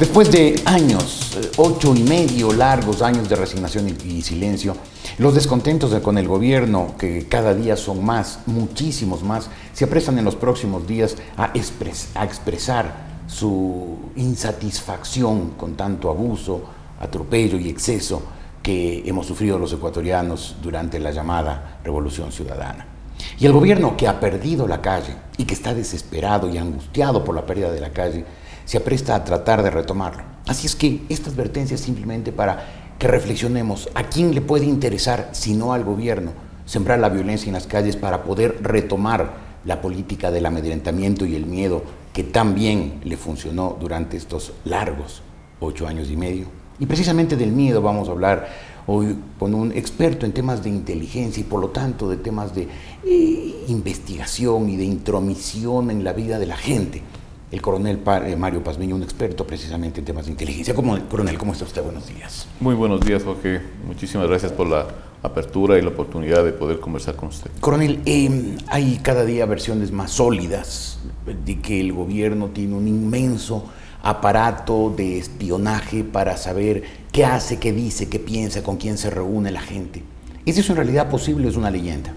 Después de años, 8 y medio largos años de resignación y silencio, los descontentos con el gobierno, que cada día son más, muchísimos más, se apresan en los próximos días a expresar su insatisfacción con tanto abuso, atropello y exceso que hemos sufrido los ecuatorianos durante la llamada Revolución Ciudadana. Y el gobierno, que ha perdido la calle y que está desesperado y angustiado por la pérdida de la calle, se apresta a tratar de retomarlo. Así es que esta advertencia es simplemente para que reflexionemos a quién le puede interesar, si no al gobierno, sembrar la violencia en las calles para poder retomar la política del amedrentamiento y el miedo que tan bien le funcionó durante estos largos 8 años y medio. Y precisamente del miedo vamos a hablar hoy con un experto en temas de inteligencia y por lo tanto de temas de investigación y de intromisión en la vida de la gente. El coronel Mario Pazmiño, un experto precisamente en temas de inteligencia. Coronel, ¿cómo está usted? Buenos días. Muy buenos días, Jorge. Muchísimas gracias por la apertura y la oportunidad de poder conversar con usted. Coronel, hay cada día versiones más sólidas de que el gobierno tiene un inmenso aparato de espionaje para saber qué hace, qué dice, qué piensa, con quién se reúne la gente. ¿Es eso en realidad posible o es una leyenda?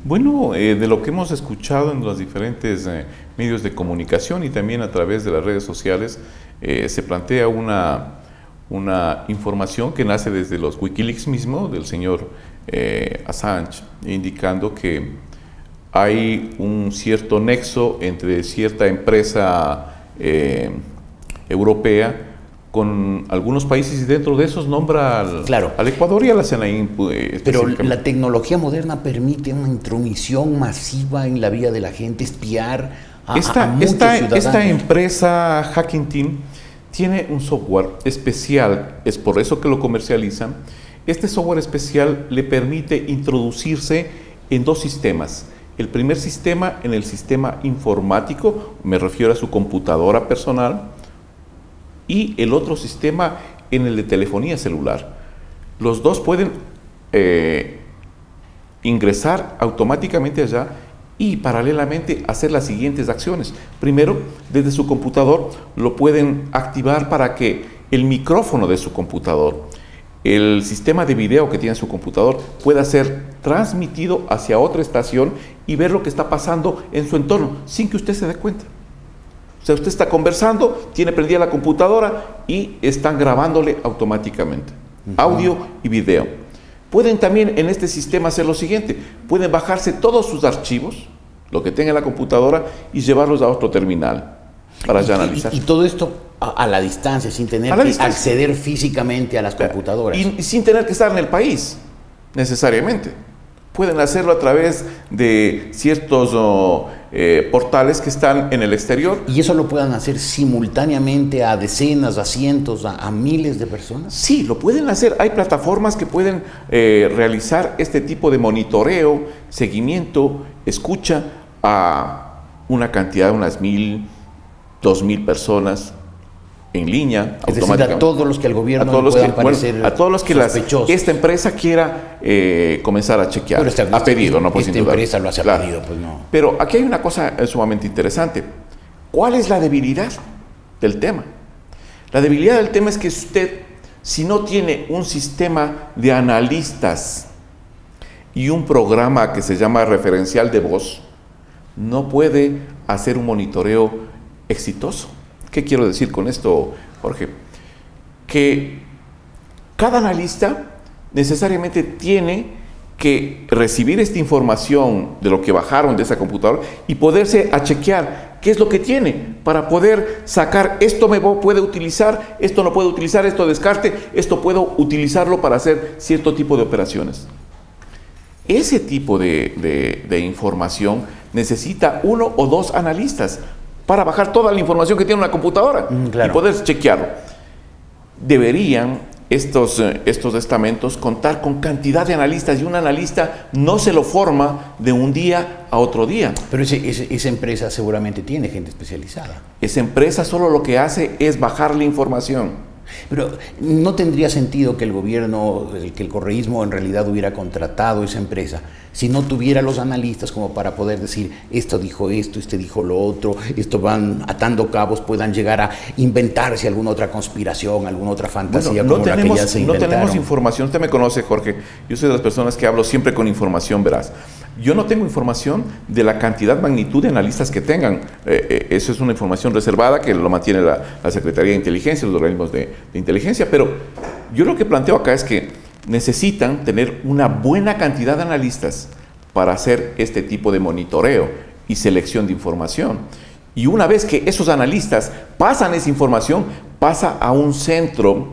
Bueno, de lo que hemos escuchado en los diferentes medios de comunicación y también a través de las redes sociales, se plantea una información que nace desde los Wikileaks mismo, del señor Assange, indicando que hay un cierto nexo entre cierta empresa europea con algunos países, y dentro de esos nombra al Ecuador y a la CNI. Pero la tecnología moderna permite una intromisión masiva en la vida de la gente, espiar a muchos ciudadanos. Esta empresa Hacking Team tiene un software especial, es por eso que lo comercializan. Este software especial le permite introducirse en 2 sistemas. El primer sistema, en el sistema informático, me refiero a su computadora personal, y el otro sistema en el de telefonía celular. Los dos pueden ingresar automáticamente allá y paralelamente hacer las siguientes acciones. Primero, desde su computador lo pueden activar para que el micrófono de su computador, el sistema de video que tiene su computador, pueda ser transmitido hacia otra estación y ver lo que está pasando en su entorno sin que usted se dé cuenta. O sea, usted está conversando, tiene prendida la computadora y están grabándole automáticamente, audio y video. Pueden también en este sistema hacer lo siguiente: pueden bajarse todos sus archivos, lo que tenga en la computadora, y llevarlos a otro terminal para ya analizar. Y todo esto a la distancia, sin tener que acceder físicamente a las computadoras. Y sin tener que estar en el país, necesariamente. Pueden hacerlo a través de ciertos portales que están en el exterior. ¿Y eso lo puedan hacer simultáneamente a decenas, a cientos, a miles de personas? Sí, lo pueden hacer. Hay plataformas que pueden realizar este tipo de monitoreo, seguimiento, escucha a una cantidad de unas 1.000, 2.000 personas en línea, es decir, a todos los que el gobierno puedan parecer a todos los que esta empresa quiera comenzar a chequear. Pero ha pedido, no puede. Esta empresa lo hace a pedido, pues no. Pero aquí hay una cosa sumamente interesante. ¿Cuál es la debilidad del tema? La debilidad del tema es que usted, si no tiene un sistema de analistas y un programa que se llama referencial de voz, no puede hacer un monitoreo exitoso. ¿Qué quiero decir con esto, Jorge? Que cada analista necesariamente tiene que recibir esta información de lo que bajaron de esa computadora y poderse a chequear qué es lo que tiene para poder sacar: esto me puede utilizar, esto no puedo utilizar, esto descarte, esto puedo utilizarlo para hacer cierto tipo de operaciones. Ese tipo de información necesita 1 o 2 analistas para bajar toda la información que tiene una computadora y poder chequearlo. Deberían estos estamentos contar con cantidad de analistas, y un analista no se lo forma de un día a otro día. Pero esa empresa seguramente tiene gente especializada. Esa empresa solo lo que hace es bajar la información. Pero no tendría sentido que el gobierno, que el correísmo en realidad hubiera contratado esa empresa si no tuviera los analistas como para poder decir, esto dijo esto, este dijo lo otro, esto van atando cabos, puedan llegar a inventarse alguna otra conspiración, alguna otra fantasía bueno, como la que ya se inventaron. No tenemos información. Usted me conoce, Jorge. Yo soy de las personas que hablo siempre con información veraz. Yo no tengo información de la cantidad, magnitud de analistas que tengan. Eso es una información reservada que lo mantiene la Secretaría de Inteligencia, los organismos de inteligencia. Pero yo lo que planteo acá es que necesitan tener una buena cantidad de analistas para hacer este tipo de monitoreo y selección de información. Y una vez que esos analistas pasan esa información, pasa a un centro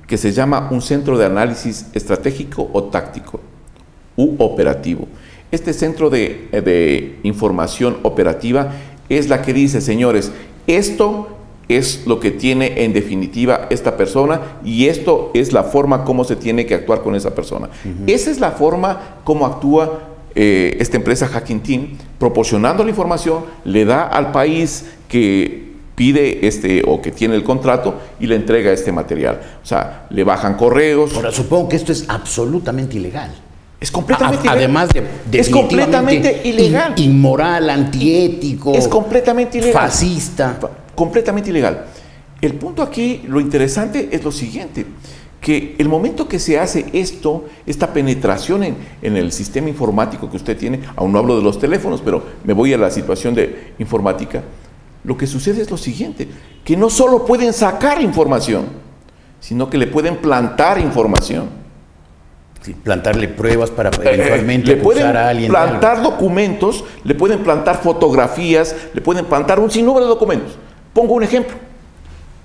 que se llama un centro de análisis estratégico o táctico u operativo. Este centro de información operativa es la que dice, señores, esto es lo que tiene en definitiva esta persona y esto es la forma como se tiene que actuar con esa persona. Esa es la forma como actúa esta empresa Hacking Team, proporcionando la información, le da al país que pide o que tiene el contrato y le entrega este material. O sea, le bajan correos. Ahora, supongo que esto es absolutamente ilegal. Es completamente ilegal. Además de es completamente ilegal. Inmoral, antiético. Es completamente ilegal. Fascista. Completamente ilegal. El punto aquí, lo interesante es lo siguiente, que el momento que se hace esta penetración en el sistema informático que usted tiene, aún no hablo de los teléfonos, pero me voy a la situación de informática, lo que sucede es lo siguiente, que no solo pueden sacar información, sino que le pueden plantar información. Sí, plantarle pruebas para eventualmente le pueden acusar a alguien. Plantar documentos, le pueden plantar fotografías, le pueden plantar un sinnúmero de documentos. Pongo un ejemplo.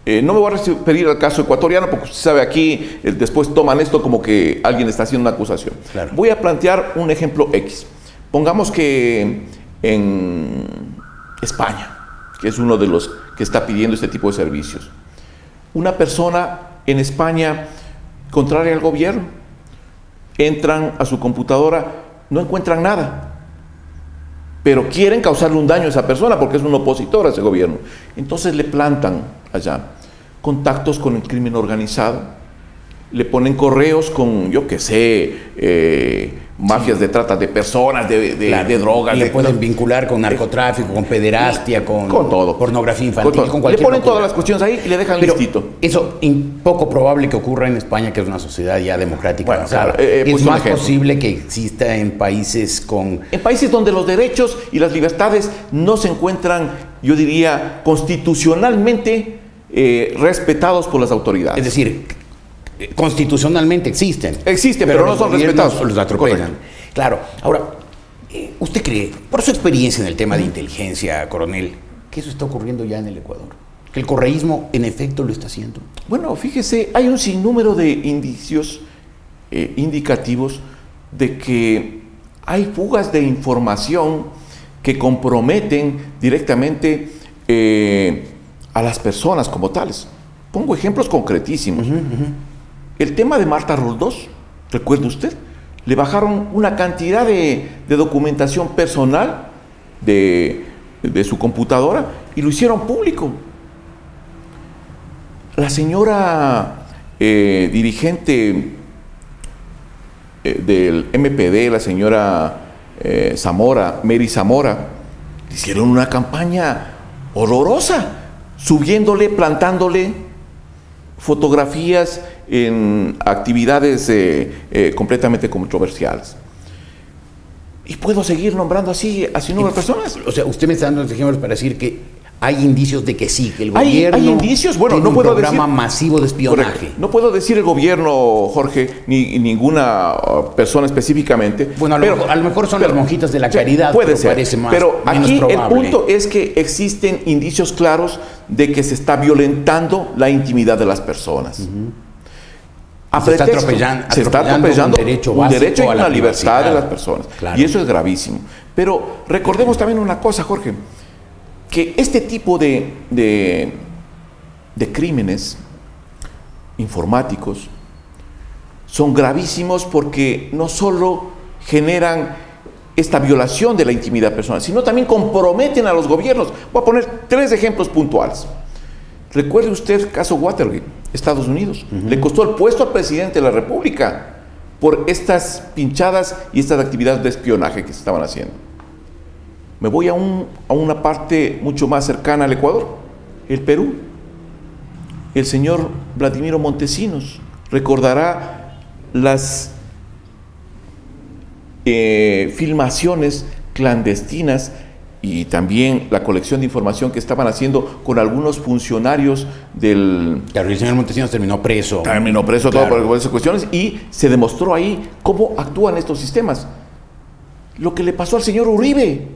No me voy a referir al caso ecuatoriano porque usted sabe aquí, después toman esto como que alguien está haciendo una acusación. Claro. Voy a plantear un ejemplo X. Pongamos que en España, que es uno de los que está pidiendo este tipo de servicios, una persona en España contraria al gobierno, entran a su computadora, no encuentran nada, pero quieren causarle un daño a esa persona porque es un opositor a ese gobierno. Entonces le plantan allá contactos con el crimen organizado, le ponen correos con, yo qué sé, mafias de trata de personas, de drogas. Y le pueden vincular con narcotráfico, con pederastia, con todo. Pornografía infantil, con cualquier le ponen locura. todas las cuestiones ahí y le dejan Pero listito. Eso es poco probable que ocurra en España, que es una sociedad ya democrática. Bueno, avanzada. claro, es más posible que exista en países con... En países donde los derechos y las libertades no se encuentran, yo diría, constitucionalmente respetados por las autoridades. Es decir, constitucionalmente existen. Existen, pero no son respetados. Los atropellan. Claro. Ahora, ¿usted cree, por su experiencia en el tema de inteligencia, coronel, que eso está ocurriendo ya en el Ecuador? ¿Que el correísmo en efecto lo está haciendo? Bueno, fíjese, hay un sinnúmero de indicios indicativos de que hay fugas de información que comprometen directamente a las personas como tales. Pongo ejemplos concretísimos. El tema de Marta Roldós, ¿recuerda usted? Le bajaron una cantidad de documentación personal de su computadora y lo hicieron público. La señora dirigente del MPD, la señora Zamora, Mary Zamora, hicieron una campaña horrorosa, subiéndole, plantándole fotografías en actividades completamente controversiales. Y puedo seguir nombrando así nuevas personas. O sea, usted me está dando ejemplos para decir que hay indicios de que sí, que el gobierno hay indicios, bueno, tiene no un puedo programa decir, masivo de espionaje. Correcto. No puedo decir el gobierno, Jorge, ni ninguna persona específicamente. Bueno, a lo mejor son las monjitas de la caridad, puede pero ser, parece más, pero menos aquí probable. El punto es que existen indicios claros de que se está violentando la intimidad de las personas. Se está atropellando un derecho básico y a la una libertad de las personas. Claro. Y eso es gravísimo. Pero recordemos también una cosa, Jorge, que este tipo de crímenes informáticos son gravísimos porque no solo generan esta violación de la intimidad personal, sino también comprometen a los gobiernos. Voy a poner 3 ejemplos puntuales. Recuerde usted el caso Watergate, Estados Unidos. Le costó el puesto al presidente de la República por estas pinchadas y estas actividades de espionaje que se estaban haciendo. Me voy a una parte mucho más cercana al Ecuador, el Perú. El señor Vladimiro Montesinos recordará las filmaciones clandestinas y también la colección de información que estaban haciendo con algunos funcionarios del... Claro, el señor Montesinos terminó preso. Terminó preso, claro, todo por esas cuestiones, y se demostró ahí cómo actúan estos sistemas. Lo que le pasó al señor Uribe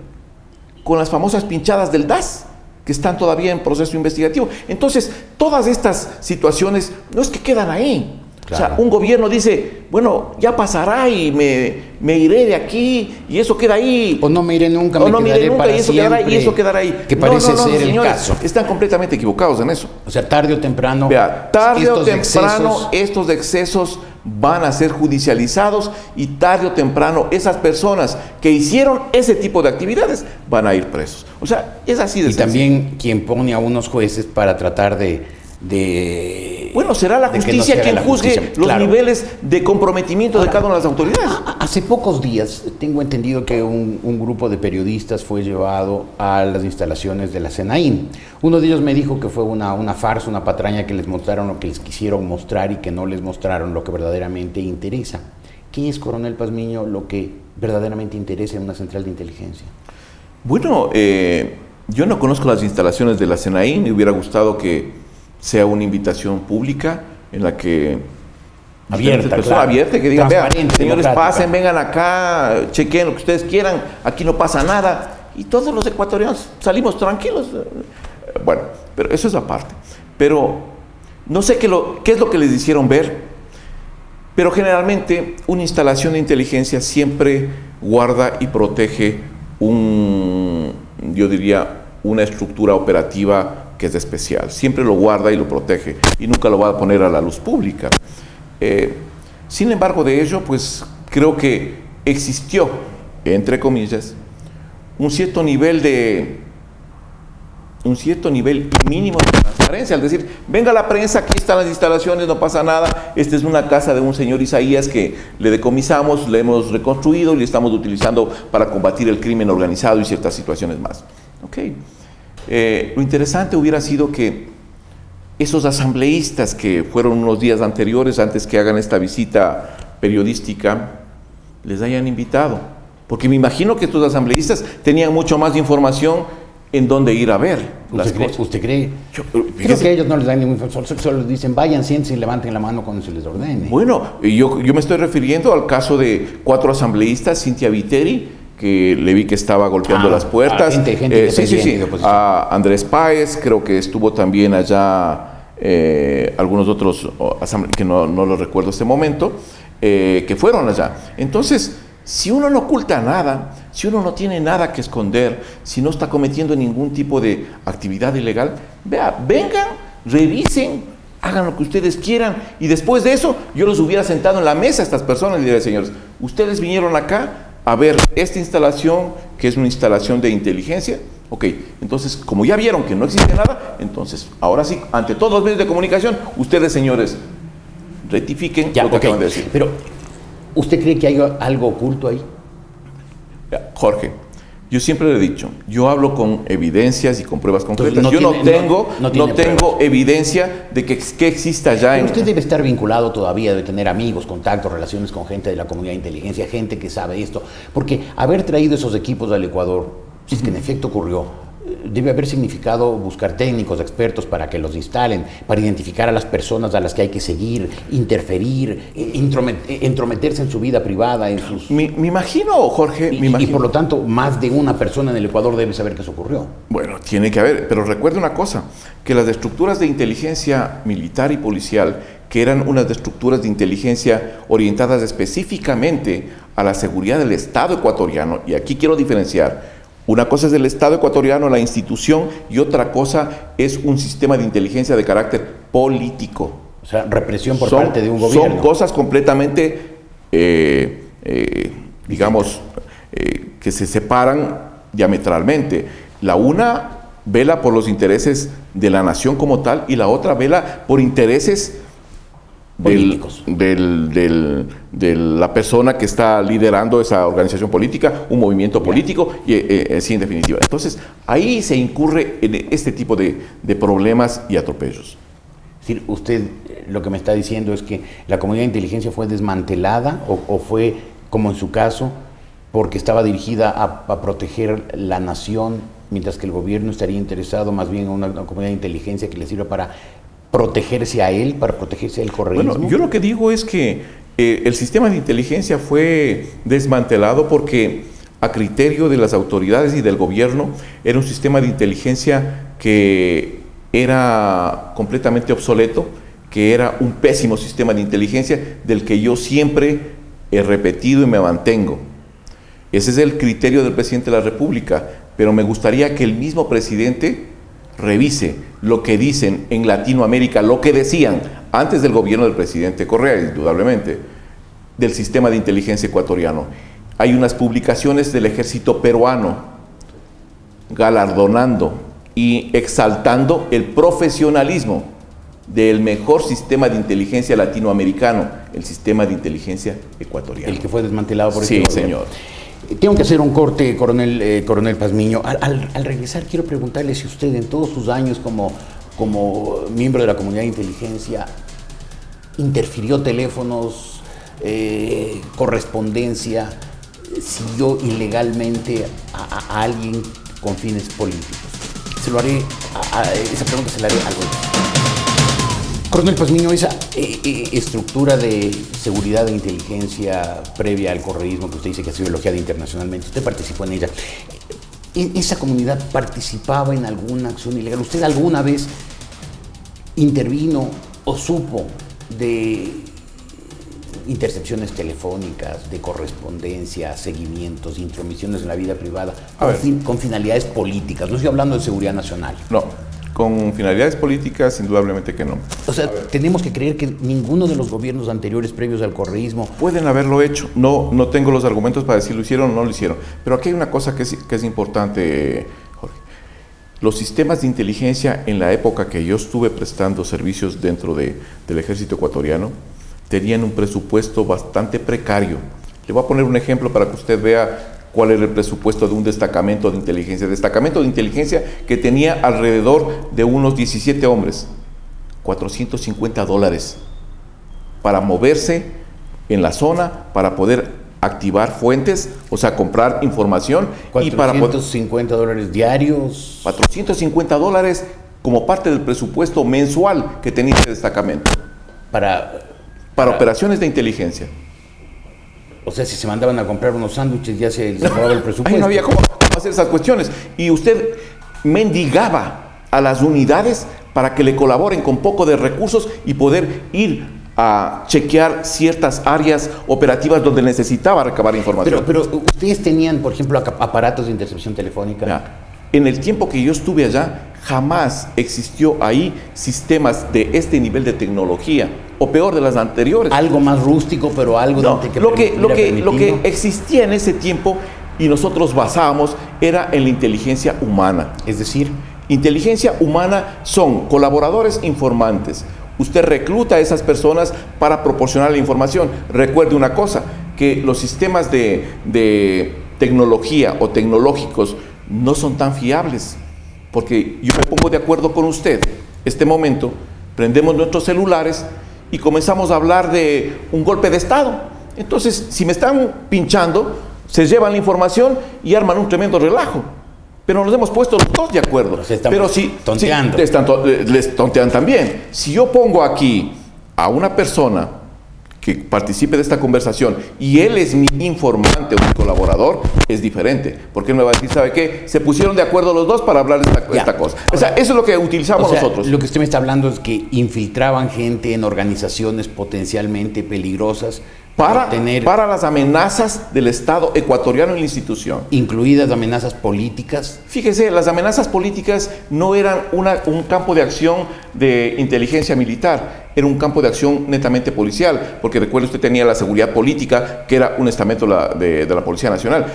con las famosas pinchadas del DAS, que están todavía en proceso investigativo. Entonces, todas estas situaciones no es que quedan ahí. Claro. O sea, un gobierno dice, bueno, ya pasará y me iré de aquí y eso queda ahí. O no me iré nunca, me quedaré para y eso siempre. Quedará, y eso quedará ahí. Que parece ser señores, el caso. Están completamente equivocados en eso. O sea, tarde o temprano. Vea, tarde o temprano estos excesos van a ser judicializados y tarde o temprano esas personas que hicieron ese tipo de actividades van a ir presos. O sea, es así de sencillo. Y también quien pone a unos jueces para tratar bueno, será la justicia quien juzgue los niveles de comprometimiento de cada una de las autoridades. Hace pocos días tengo entendido que un grupo de periodistas fue llevado a las instalaciones de la SENAIN. Uno de ellos me dijo que fue una farsa, una patraña, que les mostraron lo que les quisieron mostrar y que no les mostraron lo que verdaderamente interesa. ¿Qué es, Coronel Pazmiño, lo que verdaderamente interesa en una central de inteligencia? Bueno, yo no conozco las instalaciones de la SENAIN. Me hubiera gustado que sea una invitación pública en la que abierta, que digan, vean, señores, pasen, vengan acá, chequen lo que ustedes quieran, aquí no pasa nada, y todos los ecuatorianos salimos tranquilos. Bueno, pero eso es aparte. Pero no sé qué es lo que les hicieron ver, pero generalmente una instalación de inteligencia siempre guarda y protege yo diría, una estructura operativa que es especial. Siempre lo guarda y lo protege y nunca lo va a poner a la luz pública. Sin embargo, de ello, pues creo que existió, entre comillas, un cierto nivel mínimo de transparencia, al decir, venga la prensa, aquí están las instalaciones, no pasa nada, esta es una casa de un señor Isaías que le decomisamos, le hemos reconstruido y le estamos utilizando para combatir el crimen organizado y ciertas situaciones más. Okay. Lo interesante hubiera sido que esos asambleístas que fueron unos días anteriores, antes que hagan esta visita periodística, les hayan invitado, porque me imagino que estos asambleístas tenían mucho más información en dónde ir a ver las cosas. ¿Usted cree? Creo que ellos no les dan ningún información, solo les dicen, vayan, siéntense y levanten la mano cuando se les ordene. Bueno, yo me estoy refiriendo al caso de 4 asambleístas, Cintia Viteri, que le vi que estaba golpeando las puertas, sí, a Andrés Páez, creo que estuvo también allá, algunos otros que no lo recuerdo en este momento, que fueron allá. Entonces, si uno no oculta nada, si uno no tiene nada que esconder, si no está cometiendo ningún tipo de actividad ilegal, vengan, revisen, hagan lo que ustedes quieran, y después de eso yo los hubiera sentado en la mesa a estas personas y diría, señores, ustedes vinieron acá a ver esta instalación, que es una instalación de inteligencia. Ok, entonces, como ya vieron que no existe nada, entonces, ahora sí, ante todos los medios de comunicación, ustedes, señores, rectifiquen lo que acaban de decir. Pero, ¿usted cree que hay algo oculto ahí? Jorge, yo siempre le he dicho, yo hablo con evidencias y con pruebas concretas. Yo no tengo evidencia de que exista ya. Pero usted debe estar vinculado todavía, debe tener amigos, contactos, relaciones con gente de la comunidad de inteligencia, gente que sabe esto. Porque haber traído esos equipos al Ecuador, si es que en efecto ocurrió, debe haber significado buscar técnicos, expertos para que los instalen, para identificar a las personas a las que hay que seguir, interferir, entrometerse en su vida privada, en sus... Me imagino, Jorge, y por lo tanto, más de una persona en el Ecuador debe saber que eso ocurrió. Bueno, tiene que haber, pero recuerde una cosa, que las estructuras de inteligencia militar y policial, que eran unas estructuras de inteligencia orientadas específicamente a la seguridad del Estado ecuatoriano, y aquí quiero diferenciar. Una cosa es el Estado ecuatoriano, la institución, y otra cosa es un sistema de inteligencia de carácter político. O sea, represión por parte de un gobierno. Son cosas completamente, digamos, que se separan diametralmente. La una vela por los intereses de la nación como tal y la otra vela por intereses políticos. De la persona que está liderando esa organización política, un movimiento político, sí, en definitiva. Entonces, ahí se incurre en este tipo de problemas y atropellos. Es decir, usted lo que me está diciendo es que la comunidad de inteligencia fue desmantelada o fue, como en su caso, porque estaba dirigida a proteger la nación, mientras que el gobierno estaría interesado más bien en una comunidad de inteligencia que le sirva para protegerse a él, para protegerse del correísmo. Bueno, yo lo que digo es que el sistema de inteligencia fue desmantelado porque a criterio de las autoridades y del gobierno era un sistema de inteligencia que era completamente obsoleto, que era un pésimo sistema de inteligencia del que yo siempre he repetido y me mantengo. Ese es el criterio del presidente de la República, pero me gustaría que el mismo presidente revise lo que dicen en Latinoamérica, lo que decían antes del gobierno del presidente Correa, indudablemente, del sistema de inteligencia ecuatoriano. Hay unas publicaciones del ejército peruano galardonando y exaltando el profesionalismo del mejor sistema de inteligencia latinoamericano, el sistema de inteligencia ecuatoriano. El que fue desmantelado por sí, señor. Tengo que hacer un corte, coronel Pazmiño. Al regresar quiero preguntarle si usted en todos sus años como miembro de la comunidad de inteligencia interfirió teléfonos, correspondencia, siguió ilegalmente a alguien con fines políticos. Se lo haré, esa pregunta se la haré al volver. Coronel Pazmiño, esa estructura de seguridad e inteligencia previa al correísmo que usted dice que ha sido elogiada internacionalmente, usted participó en ella. ¿Esa comunidad participaba en alguna acción ilegal? ¿Usted alguna vez intervino o supo de intercepciones telefónicas, de correspondencia, seguimientos, intromisiones en la vida privada con finalidades políticas? No estoy hablando de seguridad nacional. No. Con finalidades políticas, indudablemente que no. O sea, tenemos que creer que ninguno de los gobiernos anteriores previos al correísmo pueden haberlo hecho. No tengo los argumentos para decir lo hicieron o no lo hicieron. Pero aquí hay una cosa que es importante, Jorge. Los sistemas de inteligencia en la época que yo estuve prestando servicios dentro del ejército ecuatoriano tenían un presupuesto bastante precario. Le voy a poner un ejemplo para que usted vea cuál era el presupuesto de un destacamento de inteligencia. Destacamento de inteligencia que tenía alrededor de unos 17 hombres. $450 para moverse en la zona, para poder activar fuentes, o sea, comprar información. $450 diarios. $450 como parte del presupuesto mensual que tenía ese destacamento. Para operaciones de inteligencia. O sea, si se mandaban a comprar unos sándwiches ya se les acababa el presupuesto. Ahí no había cómo hacer esas cuestiones. Y usted mendigaba a las unidades para que le colaboren con poco de recursos y poder ir a chequear ciertas áreas operativas donde necesitaba recabar información. Pero ustedes tenían, por ejemplo, aparatos de intercepción telefónica. Ya. En el tiempo que yo estuve allá, jamás existió ahí sistemas de este nivel de tecnología, o peor, de las anteriores. Algo más rústico, pero algo no, lo que existía en ese tiempo y nosotros basábamos era en la inteligencia humana. Es decir, inteligencia humana son colaboradores informantes. Usted recluta a esas personas para proporcionar la información. Recuerde una cosa, que los sistemas de tecnología o tecnológicos no son tan fiables, porque yo me pongo de acuerdo con usted. Este momento, prendemos nuestros celulares y comenzamos a hablar de un golpe de Estado. Entonces, si me están pinchando, se llevan la información y arman un tremendo relajo. Pero nos hemos puesto los dos de acuerdo. Pero si tonteando. Les tontean también. Si yo pongo aquí a una persona que participe de esta conversación y él es mi informante o mi colaborador, es diferente. Porque él me va a decir, ¿sabe qué? Se pusieron de acuerdo los dos para hablar de esta cosa. O sea, eso es lo que utilizamos nosotros. Lo que usted me está hablando es que infiltraban gente en organizaciones potencialmente peligrosas para las amenazas del Estado ecuatoriano y la institución. Incluidas amenazas políticas. Fíjese, las amenazas políticas no eran un campo de acción de inteligencia militar, era un campo de acción netamente policial, porque recuerde, usted tenía la seguridad política, que era un estamento de la Policía Nacional.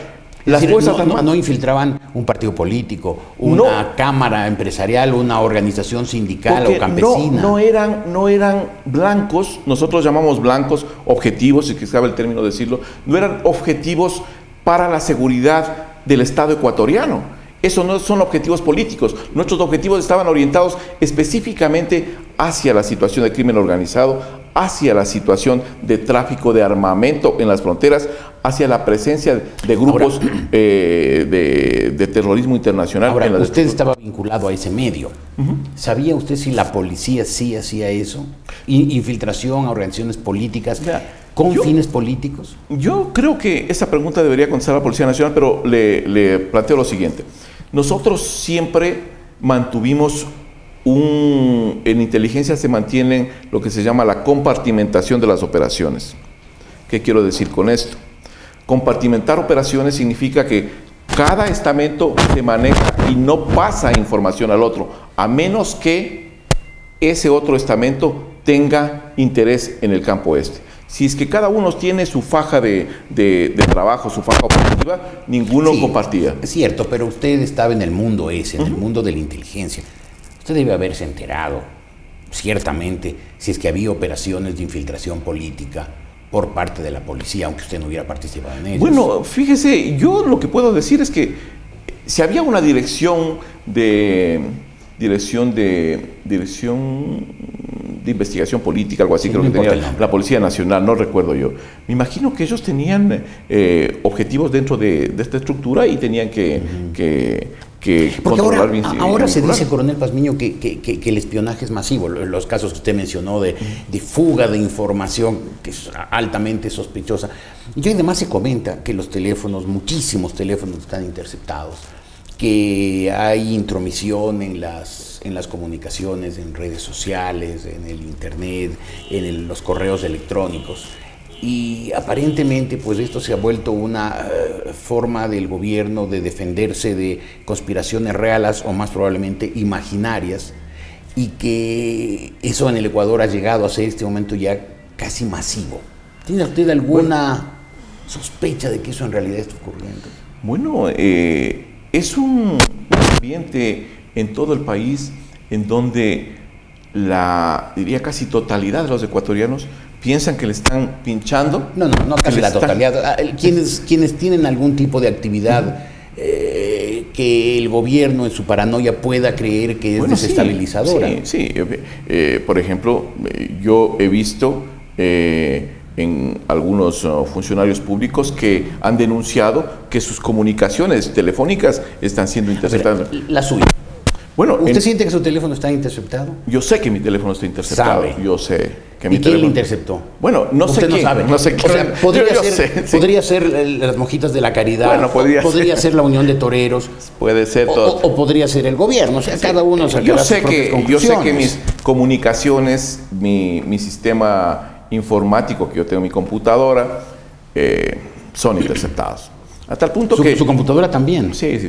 Las Fuerzas Armadas no infiltraban un partido político, una cámara empresarial, una organización sindical o campesina. No eran blancos, nosotros llamamos blancos objetivos, si que cabe el término decirlo, no eran objetivos para la seguridad del Estado ecuatoriano. Esos no son objetivos políticos. Nuestros objetivos estaban orientados específicamente hacia la situación de crimen organizado, hacia la situación de tráfico de armamento en las fronteras, hacia la presencia de grupos de terrorismo internacional. Ahora, usted estaba vinculado a ese medio. ¿Sabía usted si la policía sí hacía eso? ¿Infiltración a organizaciones políticas con fines políticos? Yo creo que esa pregunta debería contestar la Policía Nacional, pero le planteo lo siguiente. Nosotros siempre mantuvimos en inteligencia se mantiene lo que se llama la compartimentación de las operaciones. ¿Qué quiero decir con esto? Compartimentar operaciones significa que cada estamento se maneja y no pasa información al otro, a menos que ese otro estamento tenga interés en el campo este. Si es que cada uno tiene su faja de trabajo, su faja operativa, ninguno compartía. Es cierto, pero usted estaba en el mundo ese, en el mundo de la inteligencia. Usted debe haberse enterado, ciertamente, si es que había operaciones de infiltración política por parte de la policía, aunque usted no hubiera participado en ellas. Bueno, fíjese, yo lo que puedo decir es que si había una dirección de investigación política, algo así, creo que tenía la Policía Nacional, no recuerdo yo. Me imagino que ellos tenían objetivos dentro de esta estructura y tenían que controlar bien. Ahora se dice, coronel Pazmiño, que el espionaje es masivo. Los casos que usted mencionó de fuga de información, que es altamente sospechosa. Y además se comenta que los teléfonos, muchísimos teléfonos están interceptados, que hay intromisión en las comunicaciones, en redes sociales, en el internet, en los correos electrónicos. Y aparentemente pues esto se ha vuelto una forma del gobierno de defenderse de conspiraciones reales o más probablemente imaginarias, y que eso en el Ecuador ha llegado a ser este momento ya casi masivo. ¿Tiene usted alguna sospecha de que eso en realidad está ocurriendo? Bueno, es un ambiente en todo el país en donde diría casi totalidad de los ecuatorianos piensan que le están pinchando. No, casi la totalidad. Quienes tienen algún tipo de actividad que el gobierno en su paranoia pueda creer que es desestabilizadora. Sí. Por ejemplo, yo he visto en algunos funcionarios públicos que han denunciado que sus comunicaciones telefónicas están siendo interceptadas. La suya. Bueno, ¿usted siente que su teléfono está interceptado? Yo sé que mi teléfono está interceptado. ¿Sabe? Yo sé que mi ¿Y teléfono... quién le interceptó? Bueno, no sé quién. Usted no sabe. No sé quién. O sea, podría ser las Monjitas de la Caridad. Bueno, podría ser la Unión de Toreros. Puede ser todo. O podría ser el gobierno. O sea, cada uno sacará sus propias conclusiones. Yo sé que mis comunicaciones, mi sistema informático que yo tengo en mi computadora, son interceptados. A tal punto que... ¿Su computadora también? Sí.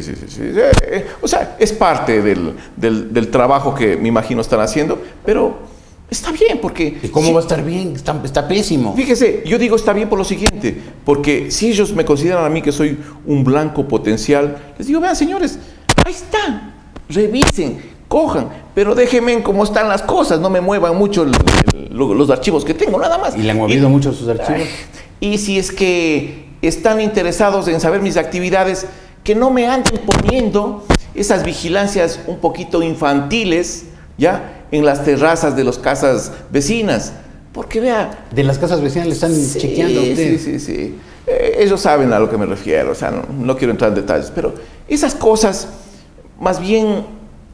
O sea, es parte del trabajo que me imagino están haciendo, pero está bien porque... ¿Y cómo va a estar bien? Está pésimo. Fíjese, yo digo está bien por lo siguiente, porque si ellos me consideran a mí que soy un blanco potencial, les digo, vean señores, ahí está, revisen, cojan, pero déjenme cómo están las cosas, no me muevan mucho los archivos que tengo, nada más. ¿Y le han movido mucho sus archivos? Y si es que están interesados en saber mis actividades, que no me anden poniendo esas vigilancias un poquito infantiles, ¿ya? En las terrazas de las casas vecinas, porque vea... ¿De las casas vecinas le están chequeando a usted? Sí. Ellos saben a lo que me refiero, o sea, no quiero entrar en detalles, pero esas cosas, más bien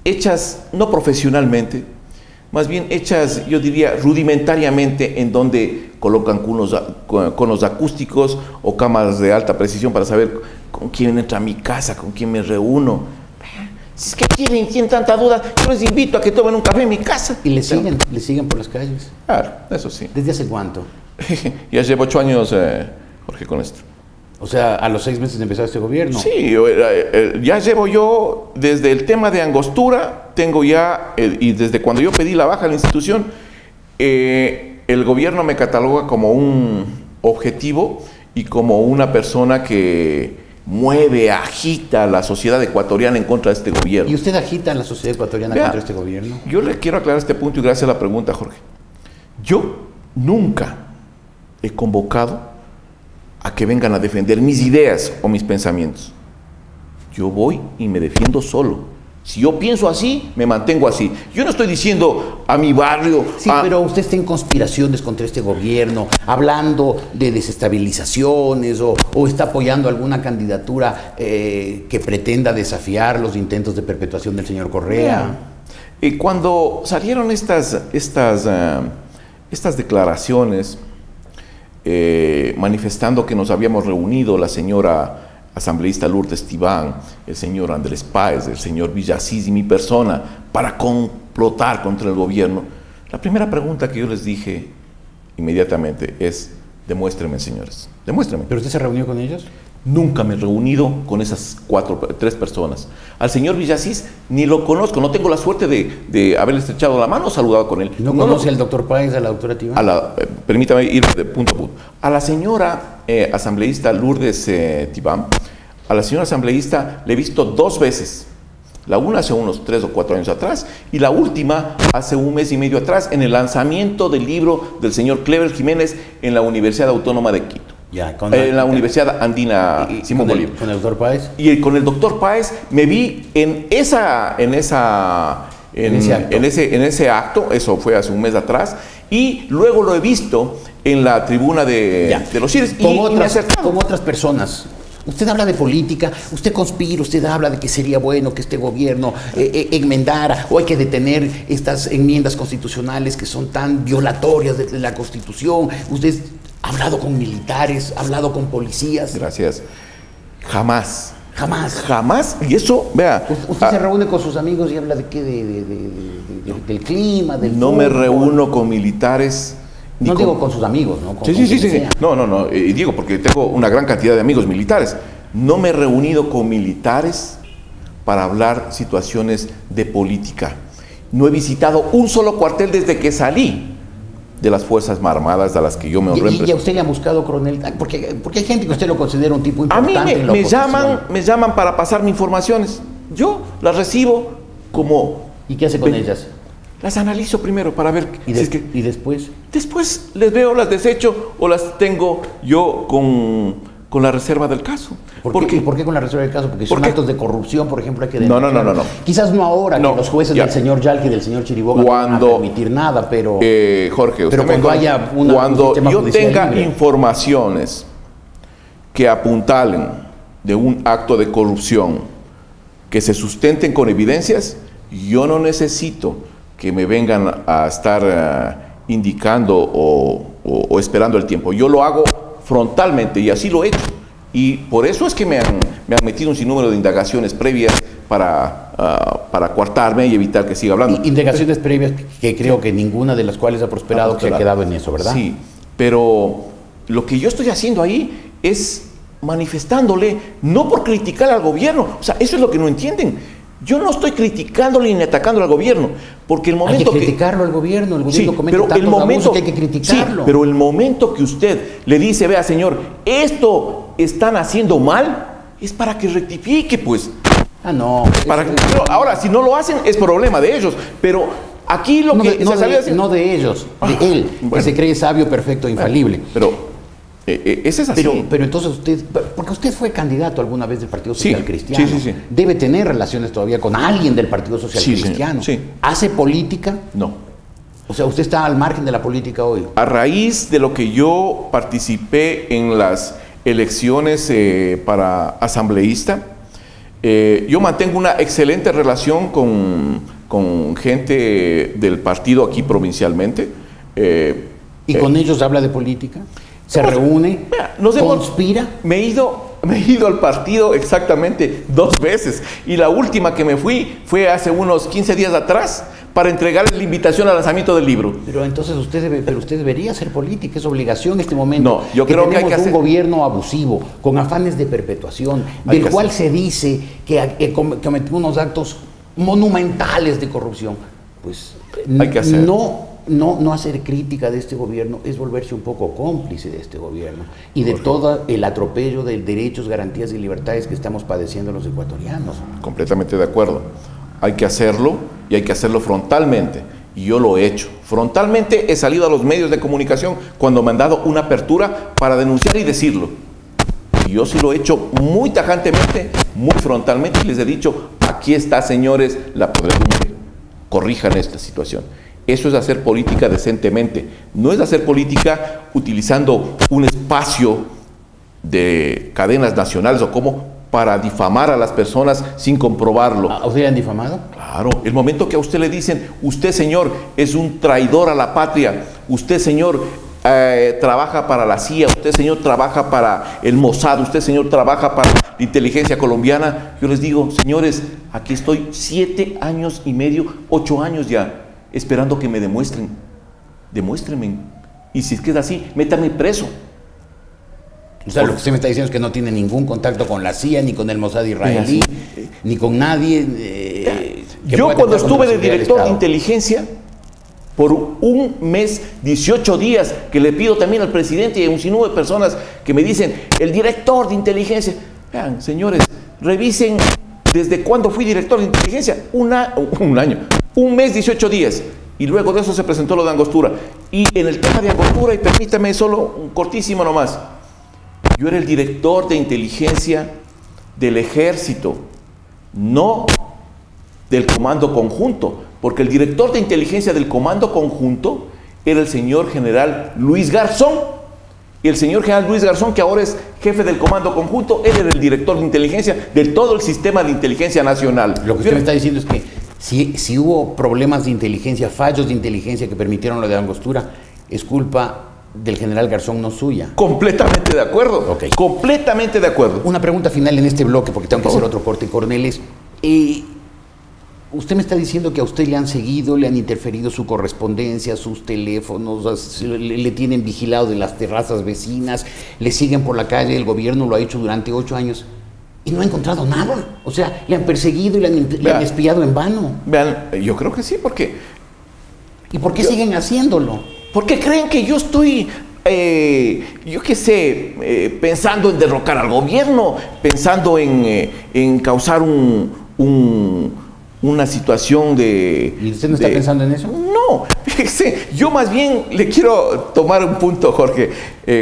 hechas no profesionalmente, más bien hechas, yo diría, rudimentariamente, en donde colocan conos acústicos o cámaras de alta precisión para saber con quién entra a mi casa, con quién me reúno. Si es que tienen tanta duda, yo les invito a que tomen un café en mi casa. ¿Y le siguen por las calles? Claro, eso sí. ¿Desde hace cuánto? Ya llevo 8 años, Jorge, con esto. O sea, a los 6 meses de empezar este gobierno. Sí, ya llevo yo, desde el tema de Angostura, tengo ya, y desde cuando yo pedí la baja a la institución, el gobierno me cataloga como un objetivo y como una persona que mueve, agita a la sociedad ecuatoriana en contra de este gobierno. ¿Y usted agita a la sociedad ecuatoriana contra este gobierno? Yo le quiero aclarar este punto y gracias a la pregunta, Jorge. Yo nunca he convocado a que vengan a defender mis ideas o mis pensamientos. Yo voy y me defiendo solo. Si yo pienso así, me mantengo así. Yo no estoy diciendo a mi barrio... Sí, pero usted está en conspiraciones contra este gobierno, hablando de desestabilizaciones o está apoyando alguna candidatura que pretenda desafiar los intentos de perpetuación del señor Correa. Cuando salieron estas declaraciones manifestando que nos habíamos reunido la señora asambleísta Lourdes Tibán, el señor Andrés Páez, el señor Villasís y mi persona para complotar contra el gobierno, la primera pregunta que yo les dije inmediatamente es: demuéstrenme, señores, demuéstrenme. ¿Pero usted se reunió con ellos? Nunca me he reunido con esas tres personas. Al señor Villasís ni lo conozco, no tengo la suerte de haberle estrechado la mano o saludado con él. ¿No conoce al doctor Páez, a la doctora Tibán? Permítame ir de punto a punto. A la señora asambleísta Lourdes Tibán, a la señora asambleísta le he visto 2 veces. La una hace unos 3 o 4 años atrás y la última hace 1 mes y medio atrás en el lanzamiento del libro del señor Clever Jiménez en la Universidad Autónoma de Quito. En la Universidad Andina Simón Bolívar. ¿Con el doctor Páez? Y con el doctor Páez me vi en ese acto, eso fue hace 1 mes atrás, y luego lo he visto en la tribuna de los CIRES con otras personas. Usted habla de política, usted conspira, usted habla de que sería bueno que este gobierno enmendara o hay que detener estas enmiendas constitucionales que son tan violatorias de la Constitución. Usted ha hablado con militares, ha hablado con policías. Gracias. Jamás. Y eso, vea. ¿Usted se reúne con sus amigos y habla de qué? Del clima, del No me reúno con militares. No digo con sus amigos, ¿no? Sí. No. Y digo porque tengo una gran cantidad de amigos militares. No me he reunido con militares para hablar situaciones de política. No he visitado un solo cuartel desde que salí de las Fuerzas Armadas a las que yo me honré. ¿Y a usted le ha buscado, coronel? Porque hay gente que usted lo considera un tipo importante. A mí me llaman para pasarme informaciones. Yo las recibo como... ¿Y qué hace con ellas? Las analizo primero para ver... ¿Y después? Después les veo, las desecho o las tengo yo con la reserva del caso. ¿Por qué con la reserva del caso? Porque son actos de corrupción, por ejemplo, hay que denunciar. No. Quizás no ahora, que los jueces del señor Yalki y del señor Chiriboga no van a permitir nada, pero... Jorge, pero cuando haya cuando yo tenga libre informaciones que apuntalen de un acto de corrupción que se sustenten con evidencias, yo no necesito que me vengan a estar indicando o esperando el tiempo. Yo lo hago frontalmente y así lo he hecho. Y por eso es que me han metido un sinnúmero de indagaciones previas para coartarme y evitar que siga hablando. Indagaciones previas que creo que ninguna de las cuales ha prosperado, que ha quedado en eso, ¿verdad? Sí, pero lo que yo estoy haciendo ahí es manifestándole, no por criticar al gobierno, o sea, eso es lo que no entienden. Yo no estoy criticándole ni atacando al gobierno, porque el momento hay que criticarlo al gobierno, el gobierno sí, comete pero el momento que hay que criticarlo. Sí, pero el momento que usted le dice, vea señor, esto están haciendo mal, es para que rectifique, pues. No. Pero ahora, si no lo hacen, es problema de ellos, pero aquí lo que no de ellos, de él, bueno, que se cree sabio, perfecto, infalible. Pero ese es así. Pero entonces usted, porque usted fue candidato alguna vez del Partido Social Cristiano, sí. debe tener relaciones todavía con alguien del Partido Social Cristiano. Sí. ¿Hace política? No. O sea, usted está al margen de la política hoy. A raíz de lo que yo participé en las elecciones para asambleísta, yo mantengo una excelente relación con gente del partido aquí provincialmente. ¿Y con ellos habla de política? ¿Se reúne? ¿Conspira? Me he ido al partido exactamente 2 veces. Y la última que me fui fue hace unos 15 días atrás para entregarles la invitación al lanzamiento del libro. Pero entonces usted debería hacer política, es obligación en este momento. No, yo creo que hay que hacer un gobierno abusivo, con afanes de perpetuación, del cual se dice que cometió unos actos monumentales de corrupción. Pues hay que hacer. No no hacer crítica de este gobierno es volverse un poco cómplice de este gobierno y de todo el atropello de derechos, garantías y libertades que estamos padeciendo los ecuatorianos. Completamente de acuerdo. Hay que hacerlo y hay que hacerlo frontalmente. Y yo lo he hecho. Frontalmente he salido a los medios de comunicación cuando me han dado una apertura para denunciar y decirlo. Y yo sí lo he hecho muy tajantemente, muy frontalmente, y les he dicho, aquí está, señores, la podredumbre. Corrijan esta situación. Eso es hacer política decentemente. No es hacer política utilizando un espacio de cadenas nacionales o como para difamar a las personas sin comprobarlo. ¿A usted le han difamado? Claro, el momento que a usted le dicen, usted, señor, es un traidor a la patria, usted, señor, trabaja para la CIA, usted, señor, trabaja para el Mossad, usted, señor, trabaja para la inteligencia colombiana, yo les digo, señores, aquí estoy 7 años y medio, 8 años ya, esperando que me demuestren. Demuéstrenme. Y si es que es así, métame preso. O sea, lo que usted me está diciendo es que no tiene ningún contacto con la CIA, ni con el Mossad israelí, ni con nadie. Yo cuando estuve de director de inteligencia, por un mes, 18 días, que le pido también al presidente y a un sinnúmero de personas que me dicen, el director de inteligencia. Vean, señores, revisen desde cuándo fui director de inteligencia. Un año, un mes, 18 días. Y luego de eso se presentó lo de Angostura. Y en el tema de Angostura, y permítame solo un cortísimo nomás, yo era el director de inteligencia del ejército, no del comando conjunto, porque el director de inteligencia del comando conjunto era el señor general Luis Garzón. Y el señor general Luis Garzón, que ahora es jefe del comando conjunto, él era el director de inteligencia de todo el sistema de inteligencia nacional. Lo que usted me está diciendo es que si hubo problemas de inteligencia, fallos de inteligencia que permitieron lo de Angostura, es culpa del general Garzón, no suya. Completamente de acuerdo. Okay. Completamente de acuerdo. Una pregunta final en este bloque, porque tengo que hacer otro corte, Coronel. Usted me está diciendo que a usted le han seguido, le han interferido su correspondencia, sus teléfonos, le tienen vigilado de las terrazas vecinas, le siguen por la calle, el gobierno lo ha hecho durante 8 años y no ha encontrado nada. O sea, le han perseguido y le han espiado en vano. Vean, yo creo que sí, porque... ¿Y por qué siguen haciéndolo? Porque creen que yo estoy, yo qué sé, pensando en derrocar al gobierno, pensando en causar una situación de... ¿Y usted no está pensando en eso? No, fíjese, yo más bien le quiero tomar un punto, Jorge,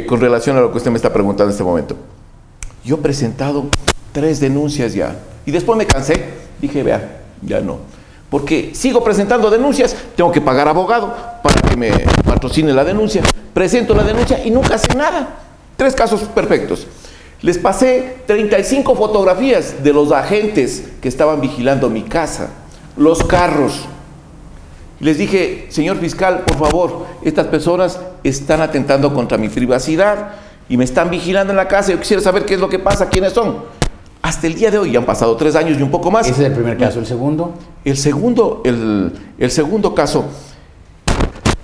con relación a lo que usted me está preguntando en este momento. Yo he presentado 3 denuncias ya, y después me cansé, dije, vea, ya no. Porque sigo presentando denuncias, tengo que pagar abogado para que me patrocine la denuncia. Presento la denuncia y nunca hacen nada. 3 casos perfectos. Les pasé 35 fotografías de los agentes que estaban vigilando mi casa, los carros. Les dije, señor fiscal, por favor, estas personas están atentando contra mi privacidad y me están vigilando en la casa. Yo quisiera saber qué es lo que pasa, quiénes son. Hasta el día de hoy, ya han pasado 3 años y un poco más. Ese es el primer caso. ¿El segundo? El segundo caso,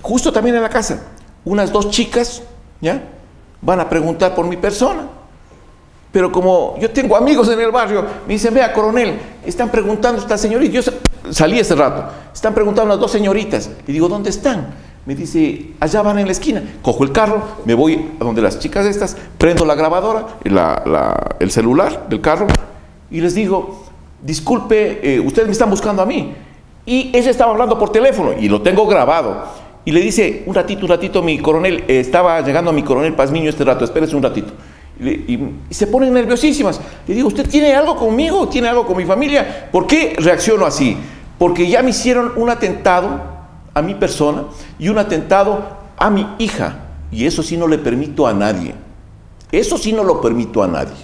justo también en la casa, unas 2 chicas, ¿ya?, van a preguntar por mi persona. Pero como yo tengo amigos en el barrio, me dicen, vea, coronel, están preguntando a esta señorita. Yo salí ese rato, están preguntando a las 2 señoritas. Y digo, ¿dónde están? Me dice, allá van en la esquina. Cojo el carro, me voy a donde las chicas estas, prendo la grabadora, el celular del carro, y les digo, disculpe, ustedes me están buscando a mí. Y ella estaba hablando por teléfono, y lo tengo grabado. Y le dice, un ratito, mi coronel, estaba llegando a mi coronel Pazmiño este rato, espérese un ratito. Y se ponen nerviosísimas. Le digo, ¿usted tiene algo conmigo? ¿Tiene algo con mi familia? ¿Por qué reacciono así? Porque ya me hicieron un atentado a mi persona y un atentado a mi hija. Y eso sí no le permito a nadie. Eso sí no lo permito a nadie.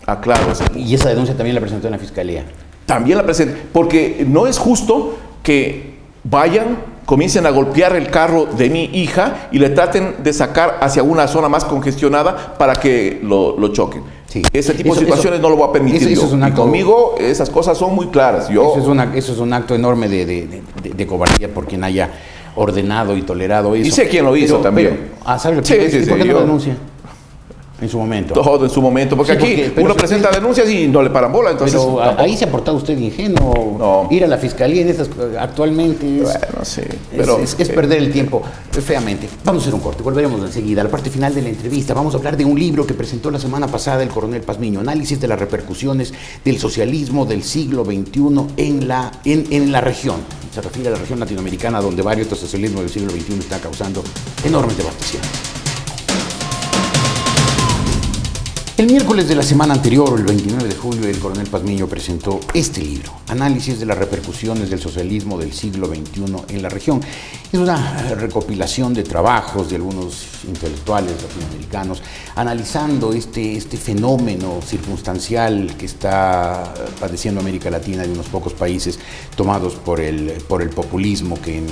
Aclaro. ¿Y esa denuncia también la presentó en la fiscalía? También la presenté, porque no es justo que vayan, comiencen a golpear el carro de mi hija y le traten de sacar hacia una zona más congestionada para que lo choquen. Sí. Ese tipo de situaciones no lo voy a permitir yo. Y conmigo esas cosas son muy claras. Eso es un acto enorme de cobardía por quien haya ordenado y tolerado eso. Y sé quién lo hizo también. ¿Sabe lo que ¿Por qué no lo denuncia? En su momento. Todo en su momento, porque Sí, aquí pero uno presenta denuncias y no le paran bola, entonces... Pero ahí se ha portado usted ingenuo. No. Ir a la fiscalía en esas actualmente es, Bueno, sí, pero... es perder el tiempo, feamente. Vamos a hacer un corte, volveremos enseguida a la parte final de la entrevista. Vamos a hablar de un libro que presentó la semana pasada el coronel Pazmiño, Análisis de las repercusiones del socialismo del siglo XXI en la región. Se refiere a la región latinoamericana, donde varios de los socialismos del siglo XXI están causando enormes devastaciones. El miércoles de la semana anterior, el 29 de julio, el coronel Pazmiño presentó este libro, Análisis de las repercusiones del socialismo del siglo XXI en la región. Es una recopilación de trabajos de algunos intelectuales latinoamericanos analizando este fenómeno circunstancial que está padeciendo América Latina y unos pocos países tomados por el populismo que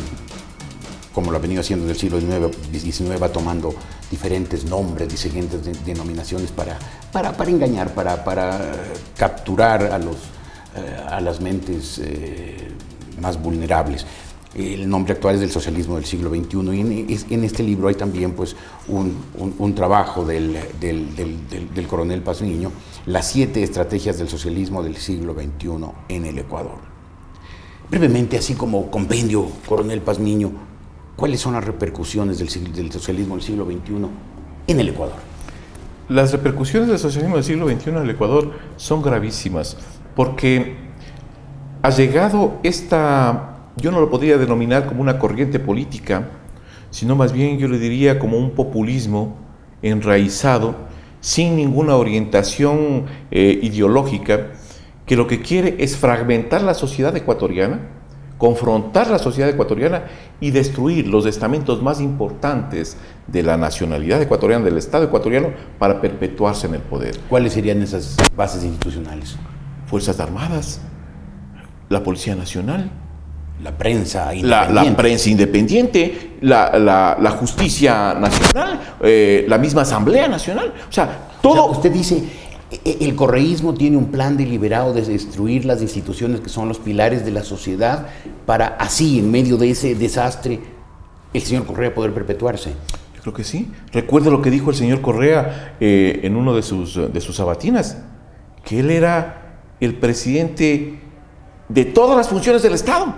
como lo ha venido haciendo desde el siglo XIX, va tomando diferentes nombres, diferentes denominaciones para engañar, para capturar a las mentes más vulnerables. El nombre actual es del socialismo del siglo XXI y en este libro hay también pues, un trabajo del coronel Pazmiño, las 7 estrategias del socialismo del siglo XXI en el Ecuador. Brevemente, así como compendio, coronel Pazmiño, ¿cuáles son las repercusiones del socialismo del siglo XXI en el Ecuador? Las repercusiones del socialismo del siglo XXI en el Ecuador son gravísimas, porque ha llegado yo no lo podría denominar como una corriente política, sino más bien yo le diría como un populismo enraizado, sin ninguna orientación ideológica, que lo que quiere es fragmentar la sociedad ecuatoriana, confrontar la sociedad ecuatoriana y destruir los estamentos más importantes de la nacionalidad ecuatoriana, del Estado ecuatoriano, para perpetuarse en el poder. ¿Cuáles serían esas bases institucionales? Fuerzas Armadas, la Policía Nacional, la prensa independiente, la prensa independiente, la Justicia Nacional, la misma Asamblea Nacional. O sea, todo... O sea, usted dice... El correísmo tiene un plan deliberado de destruir las instituciones que son los pilares de la sociedad para así, en medio de ese desastre, el señor Correa poder perpetuarse. Yo creo que sí. Recuerda lo que dijo el señor Correa en uno de sus sabatinas, que él era el presidente de todas las funciones del Estado.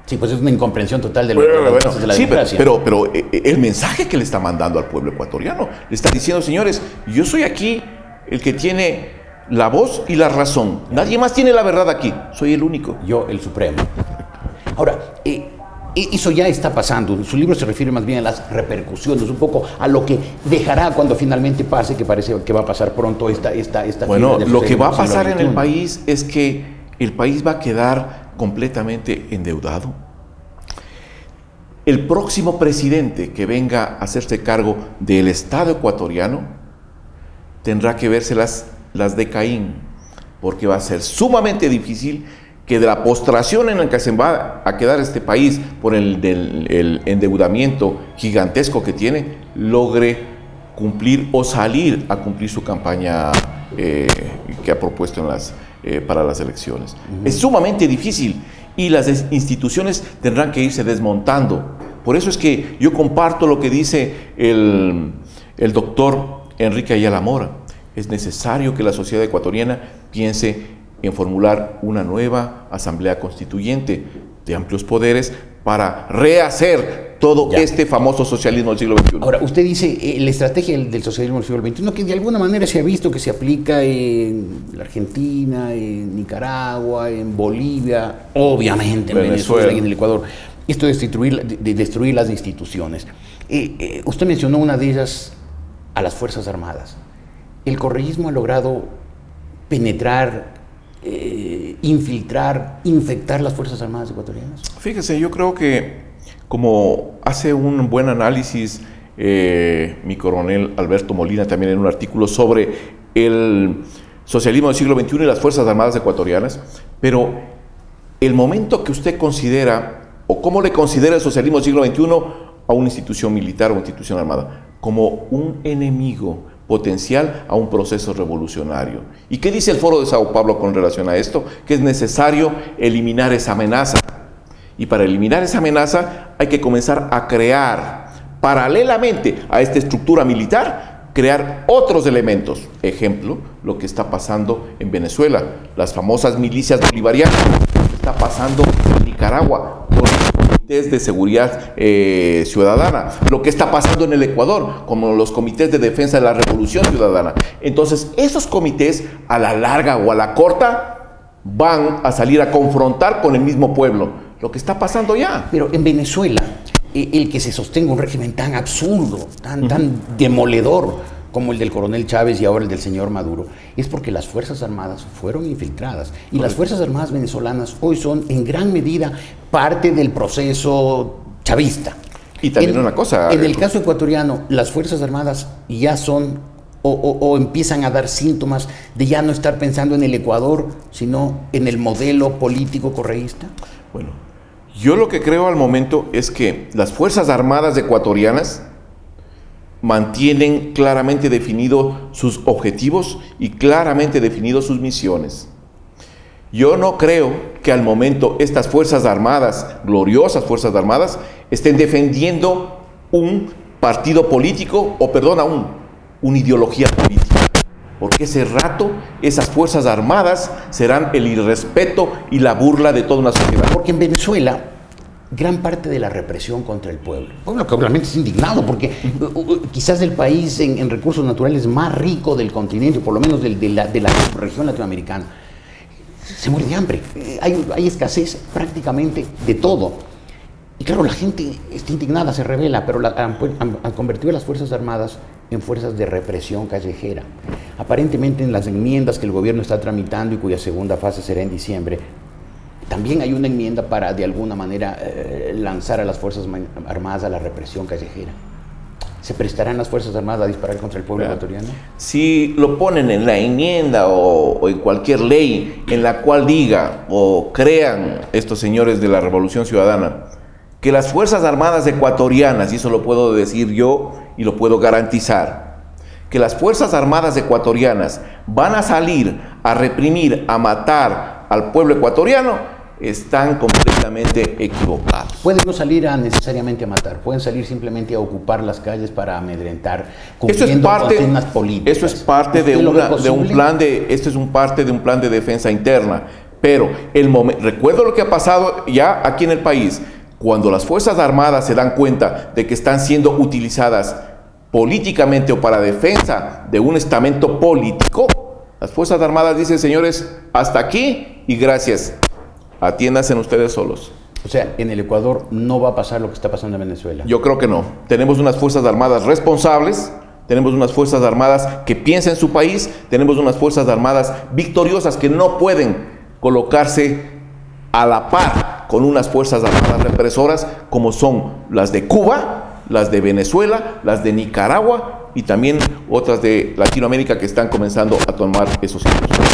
Sí, pues es una incomprensión total de la democracia. Pero el mensaje que le está mandando al pueblo ecuatoriano, le está diciendo, señores, yo soy aquí el que tiene la voz y la razón. Nadie más tiene la verdad aquí. Soy el único. Yo, el supremo. Ahora, eso ya está pasando. Su libro se refiere más bien a las repercusiones, un poco a lo que dejará cuando finalmente pase, que parece que va a pasar pronto esta Bueno, lo que va a pasar en el país es que el país va a quedar completamente endeudado. El próximo presidente que venga a hacerse cargo del Estado ecuatoriano tendrá que vérselas las de Caín, porque va a ser sumamente difícil que de la postración en la que se va a quedar este país por el endeudamiento gigantesco que tiene, logre cumplir o salir a cumplir su campaña que ha propuesto para las elecciones. Es sumamente difícil y las instituciones tendrán que irse desmontando. Por eso es que yo comparto lo que dice el doctor Enrique Ayala Mora. Es necesario que la sociedad ecuatoriana piense en formular una nueva asamblea constituyente de amplios poderes para rehacer todo este famoso socialismo del siglo XXI. Ahora, usted dice la estrategia del socialismo del siglo XXI, que de alguna manera se ha visto que se aplica en la Argentina, en Nicaragua, en Bolivia, obviamente en Venezuela y en el Ecuador. Esto de destruir las instituciones. Usted mencionó una de ellas, a las Fuerzas Armadas. El correísmo ha logrado penetrar, infiltrar, infectar las Fuerzas Armadas ecuatorianas. Fíjese, yo creo que como hace un buen análisis mi coronel Alberto Molina también en un artículo sobre el socialismo del siglo XXI y las Fuerzas Armadas ecuatorianas, pero el momento que usted considera, o cómo le considera el socialismo del siglo XXI a una institución militar o institución armada, como un enemigo potencial a un proceso revolucionario. ¿Y qué dice el Foro de Sao Paulo con relación a esto? Que es necesario eliminar esa amenaza. Y para eliminar esa amenaza hay que comenzar a crear, paralelamente a esta estructura militar, crear otros elementos. Ejemplo, lo que está pasando en Venezuela, las famosas milicias bolivarianas, lo que está pasando en Nicaragua, con los comités de seguridad ciudadana, lo que está pasando en el Ecuador, como los comités de defensa de la revolución ciudadana. Entonces, esos comités, a la larga o a la corta, van a salir a confrontar con el mismo pueblo, lo que está pasando ya. Pero en Venezuela, el que se sostenga un régimen tan absurdo, tan demoledor como el del coronel Chávez y ahora el del señor Maduro, es porque las Fuerzas Armadas fueron infiltradas. Y las Fuerzas Armadas venezolanas hoy son en gran medida parte del proceso chavista. Y también una cosa... En el caso ecuatoriano, las Fuerzas Armadas ya son o empiezan a dar síntomas de ya no estar pensando en el Ecuador, sino en el modelo político correísta. Bueno, yo lo que creo al momento es que las Fuerzas Armadas ecuatorianas mantienen claramente definidos sus objetivos y claramente definidos sus misiones. Yo no creo que al momento estas Fuerzas Armadas, gloriosas Fuerzas Armadas, estén defendiendo un partido político o, perdón, una ideología política. Porque ese rato esas Fuerzas Armadas serán el irrespeto y la burla de toda una sociedad. Porque en Venezuela, gran parte de la represión contra el pueblo que obviamente es indignado, porque quizás el país en recursos naturales más rico del continente, por lo menos de la región latinoamericana, se muere de hambre. Hay escasez prácticamente de todo. Y claro, la gente está indignada, se rebela, pero han convertido a las Fuerzas Armadas en fuerzas de represión callejera. Aparentemente en las enmiendas que el gobierno está tramitando y cuya segunda fase será en diciembre, también hay una enmienda para de alguna manera lanzar a las Fuerzas Armadas a la represión callejera. ¿Se prestarán las Fuerzas Armadas a disparar contra el pueblo ecuatoriano? Si lo ponen en la enmienda o en cualquier ley en la cual diga o crean estos señores de la Revolución Ciudadana que las Fuerzas Armadas ecuatorianas, y eso lo puedo decir yo y lo puedo garantizar, que las Fuerzas Armadas ecuatorianas van a salir a reprimir, a matar al pueblo ecuatoriano, están completamente equivocados. Pueden no salir necesariamente a matar, pueden salir simplemente a ocupar las calles para amedrentar, cumpliendo consignas políticas. Eso es parte de un plan de defensa interna. Pero recuerdo lo que ha pasado ya aquí en el país. Cuando las Fuerzas Armadas se dan cuenta de que están siendo utilizadas políticamente o para defensa de un estamento político, las Fuerzas Armadas dicen, señores, hasta aquí y gracias. Atiéndanse ustedes solos. O sea, en el Ecuador no va a pasar lo que está pasando en Venezuela. Yo creo que no. Tenemos unas Fuerzas Armadas responsables, tenemos unas Fuerzas Armadas que piensan en su país, tenemos unas Fuerzas Armadas victoriosas que no pueden colocarse a la par con unas Fuerzas Armadas represoras como son las de Cuba, las de Venezuela, las de Nicaragua y también otras de Latinoamérica que están comenzando a tomar esos impulsos.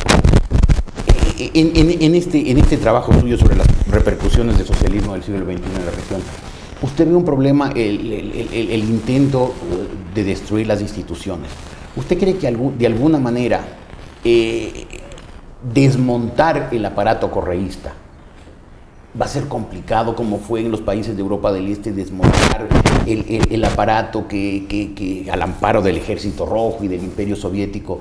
En este trabajo suyo sobre las repercusiones del socialismo del siglo XXI en la región, ¿usted ve un problema, el intento de destruir las instituciones? ¿Usted cree que de alguna manera desmontar el aparato correísta va a ser complicado, como fue en los países de Europa del Este, desmontar el aparato que al amparo del Ejército Rojo y del Imperio Soviético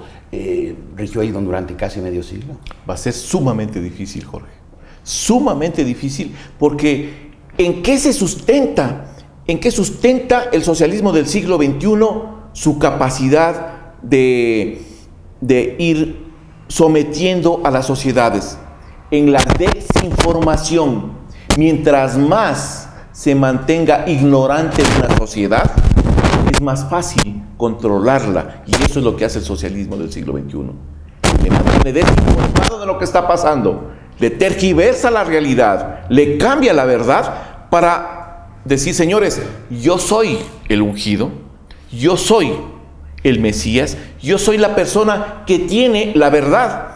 rigió ahí durante casi medio siglo? Va a ser sumamente difícil, Jorge. Sumamente difícil, porque ¿en qué se sustenta? ¿En qué sustenta el socialismo del siglo XXI su capacidad de ir sometiendo a las sociedades? En la desinformación. Mientras más se mantenga ignorante una sociedad, es más fácil controlarla. Y eso es lo que hace el socialismo del siglo XXI. Le mantiene desinformado de lo que está pasando, le tergiversa la realidad, le cambia la verdad para decir, señores, yo soy el ungido, yo soy el Mesías, yo soy la persona que tiene la verdad.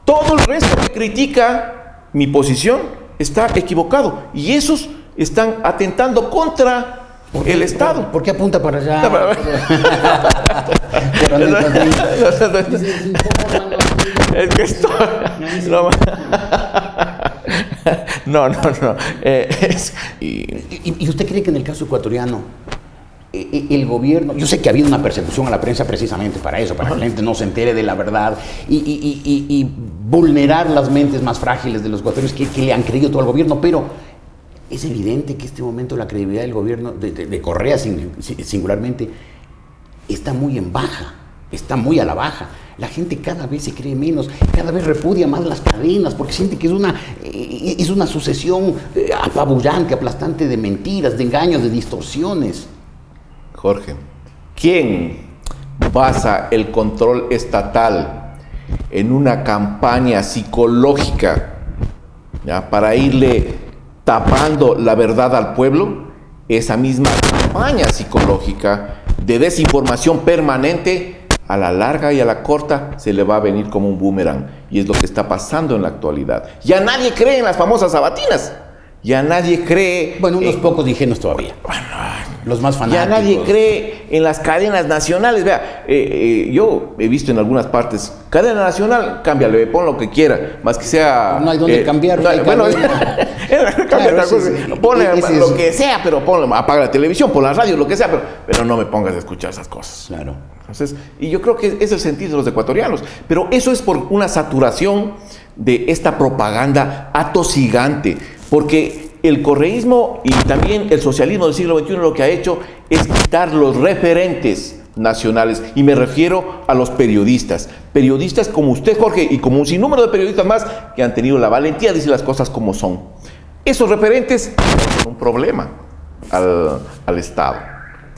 Todo el resto que critica mi posición está equivocado y esos están atentando contra el Estado. ¿Por qué apunta para allá? Es que esto... No. ¿Y usted cree que en el caso ecuatoriano el gobierno, yo sé que ha habido una persecución a la prensa precisamente para eso, para que la gente no se entere de la verdad y vulnerar las mentes más frágiles de los ecuatorianos que le han creído todo al gobierno, pero es evidente que en este momento la credibilidad del gobierno, de Correa singularmente, está muy en baja, está muy a la baja. La gente cada vez se cree menos, cada vez repudia más las cadenas, porque siente que es una sucesión apabullante, aplastante de mentiras, de engaños, de distorsiones. Jorge, ¿quién basa el control estatal en una campaña psicológica, ¿ya?, para irle tapando la verdad al pueblo? Esa misma campaña psicológica de desinformación permanente, a la larga y a la corta, se le va a venir como un boomerang. Y es lo que está pasando en la actualidad. Ya nadie cree en las famosas sabatinas. Ya nadie cree... Bueno, unos pocos ingenuos todavía. Los más fanáticos. Ya nadie cree en las cadenas nacionales. Vea, yo he visto en algunas partes, cadena nacional, cámbiale, pon lo que quiera, más que sea... No hay donde cambiar. Bueno, ponle lo que sea, pero apaga la televisión, pon la radio, lo que sea, pero no me pongas a escuchar esas cosas. Claro. Entonces, y yo creo que es el sentido de los ecuatorianos, pero eso es por una saturación de esta propaganda atosigante, porque el correísmo y también el socialismo del siglo XXI lo que ha hecho es quitar los referentes nacionales, y me refiero a los periodistas como usted, Jorge, y como un sinnúmero de periodistas más que han tenido la valentía de decir las cosas como son. Esos referentes son un problema al Estado.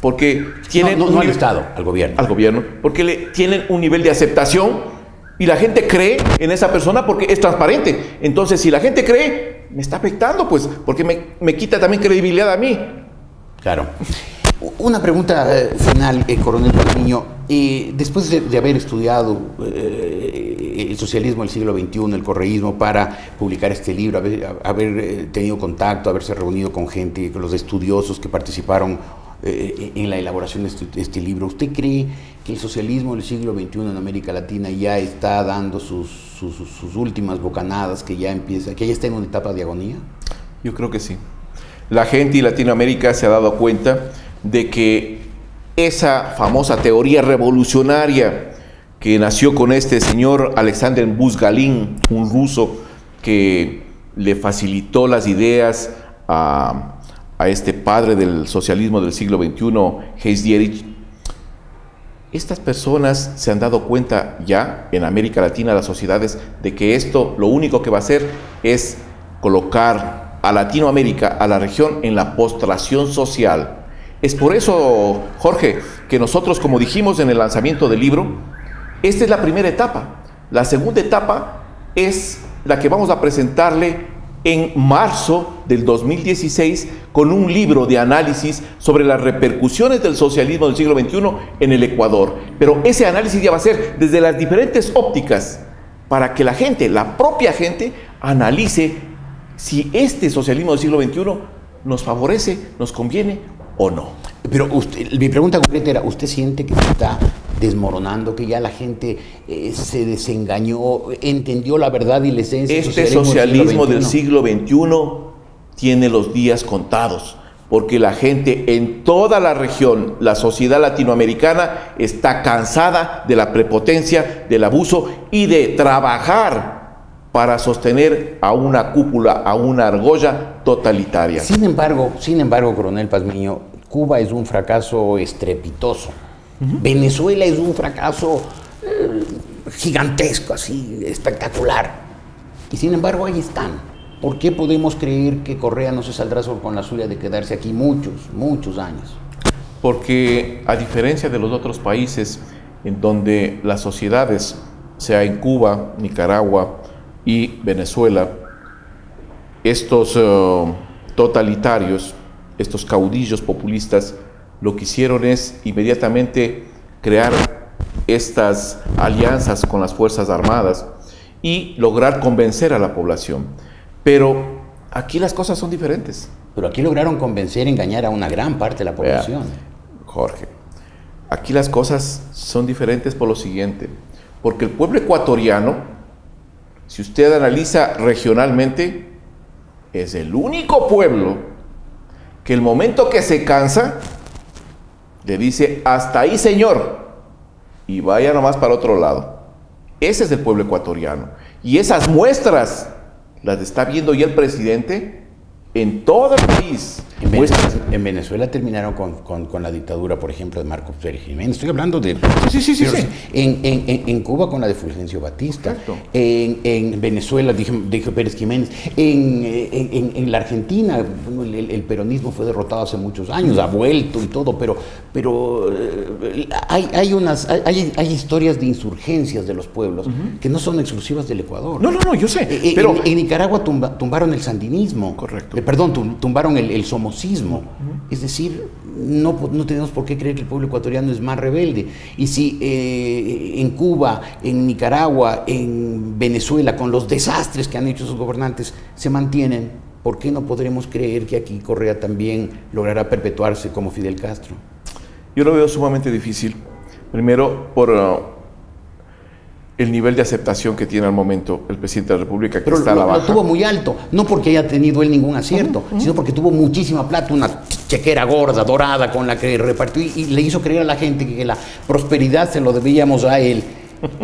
Porque tienen no al Estado, al gobierno. Al gobierno, porque tienen un nivel de aceptación y la gente cree en esa persona porque es transparente. Entonces, si la gente cree, me está afectando, pues, porque me quita también credibilidad a mí. Claro. Una pregunta final, coronel Palmiño. Después de haber estudiado el socialismo del siglo XXI, el correísmo, para publicar este libro, haber tenido contacto, haberse reunido con gente, con los estudiosos que participaron en la elaboración de este libro, ¿usted cree que el socialismo del siglo XXI en América Latina ya está dando sus últimas bocanadas, que ya está en una etapa de agonía? Yo creo que sí. La gente en Latinoamérica se ha dado cuenta de que esa famosa teoría revolucionaria que nació con este señor Alexander Buzgalin, un ruso que le facilitó las ideas a este padre del socialismo del siglo XXI, Hayes Dierich. Estas personas se han dado cuenta ya en América Latina, las sociedades, de que esto lo único que va a hacer es colocar a Latinoamérica, a la región, en la postración social. Es por eso, Jorge, que nosotros, como dijimos en el lanzamiento del libro, esta es la primera etapa. La segunda etapa es la que vamos a presentarle en marzo del 2016 con un libro de análisis sobre las repercusiones del socialismo del siglo XXI en el Ecuador. Pero ese análisis ya va a ser desde las diferentes ópticas para que la gente, la propia gente, analice si este socialismo del siglo XXI nos favorece, nos conviene o no. Pero mi pregunta concreta era, ¿usted siente que se está desmoronando, que ya la gente se desengañó, entendió la verdad y la esencia? Este socialismo del siglo XXI tiene los días contados, porque la gente en toda la región, la sociedad latinoamericana, está cansada de la prepotencia, del abuso y de trabajar para sostener a una cúpula, a una argolla totalitaria. Sin embargo, coronel Pazmiño, Cuba es un fracaso estrepitoso. Venezuela es un fracaso gigantesco, así, espectacular. Y sin embargo, ahí están. ¿Por qué podemos creer que Correa no se saldrá con la suya de quedarse aquí muchos años? Porque a diferencia de los otros países en donde las sociedades, sea en Cuba, Nicaragua y Venezuela, estos totalitarios, estos caudillos populistas, lo que hicieron es inmediatamente crear estas alianzas con las Fuerzas Armadas y lograr convencer a la población. Pero aquí las cosas son diferentes. Pero aquí lograron convencer, engañar a una gran parte de la población. Jorge, aquí las cosas son diferentes por lo siguiente. Porque el pueblo ecuatoriano, si usted analiza regionalmente, es el único pueblo que el momento que se cansa, le dice, hasta ahí, señor, y vaya nomás para otro lado. Ese es el pueblo ecuatoriano. Y esas muestras las está viendo ya el presidente en todo el país. En Venezuela terminaron con la dictadura, por ejemplo, de Marcos Pérez Jiménez. Estoy hablando de... Sí. En Cuba con la de Fulgencio Batista. Exacto. En Venezuela, dije Pérez Jiménez. En la Argentina, bueno, el peronismo fue derrotado hace muchos años, ha vuelto y todo, pero hay historias de insurgencias de los pueblos que no son exclusivas del Ecuador. No, yo sé. Pero en Nicaragua tumbaron el sandinismo. Correcto. Perdón, tumbaron el somocismo. Es decir, no tenemos por qué creer que el pueblo ecuatoriano es más rebelde. Y si en Cuba, en Nicaragua, en Venezuela, con los desastres que han hecho sus gobernantes, se mantienen, ¿por qué no podremos creer que aquí Correa también logrará perpetuarse como Fidel Castro? Yo lo veo sumamente difícil. Primero, por el nivel de aceptación que tiene al momento el presidente de la República, que pero está a la baja. Lo tuvo muy alto, no porque haya tenido él ningún acierto, sino porque tuvo muchísima plata, una chequera gorda, dorada, con la que repartió y le hizo creer a la gente que la prosperidad se lo debíamos a él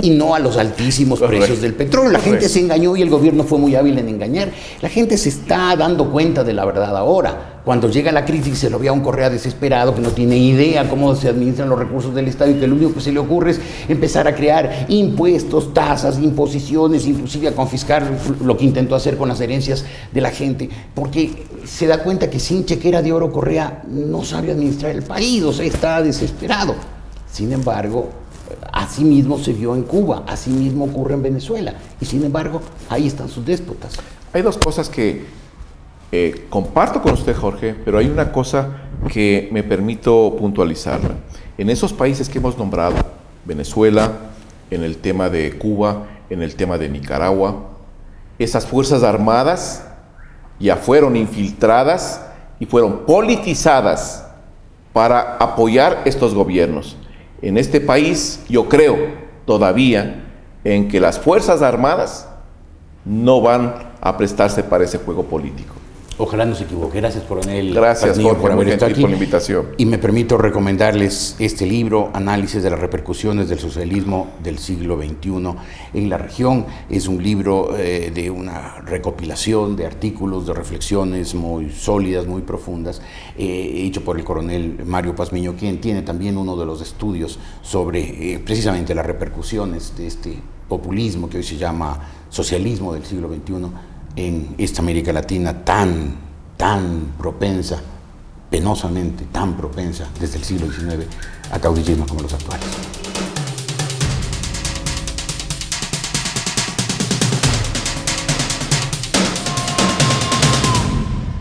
y no a los altísimos precios del petróleo. La gente se engañó y el gobierno fue muy hábil en engañar. La gente se está dando cuenta de la verdad ahora. Cuando llega la crisis se lo ve a un Correa desesperado que no tiene idea cómo se administran los recursos del Estado y que lo único que se le ocurre es empezar a crear impuestos, tasas, imposiciones, inclusive a confiscar lo que intentó hacer con las herencias de la gente, porque se da cuenta que sin chequera de oro Correa no sabe administrar el país, o sea, está desesperado. Sin embargo, así mismo se vio en Cuba, así mismo ocurre en Venezuela, y sin embargo, ahí están sus déspotas. Hay dos cosas que comparto con usted, Jorge, pero hay una cosa que me permito puntualizarla. En esos países que hemos nombrado, Venezuela, en el tema de Cuba, en el tema de Nicaragua, esas fuerzas armadas ya fueron infiltradas y fueron politizadas para apoyar estos gobiernos. En este país, yo creo todavía en que las Fuerzas Armadas no van a prestarse para ese juego político. Ojalá no se equivoque. Gracias, coronel. Gracias, Jorge, por haber estado aquí, por la invitación. Y me permito recomendarles este libro, Análisis de las repercusiones del socialismo del siglo XXI en la región. Es un libro de una recopilación de artículos, de reflexiones muy sólidas, muy profundas, hecho por el coronel Mario Pazmiño, quien tiene también uno de los estudios sobre precisamente las repercusiones de este populismo que hoy se llama socialismo del siglo XXI en esta América Latina tan propensa, penosamente tan propensa desde el siglo XIX a caudillismo como los actuales.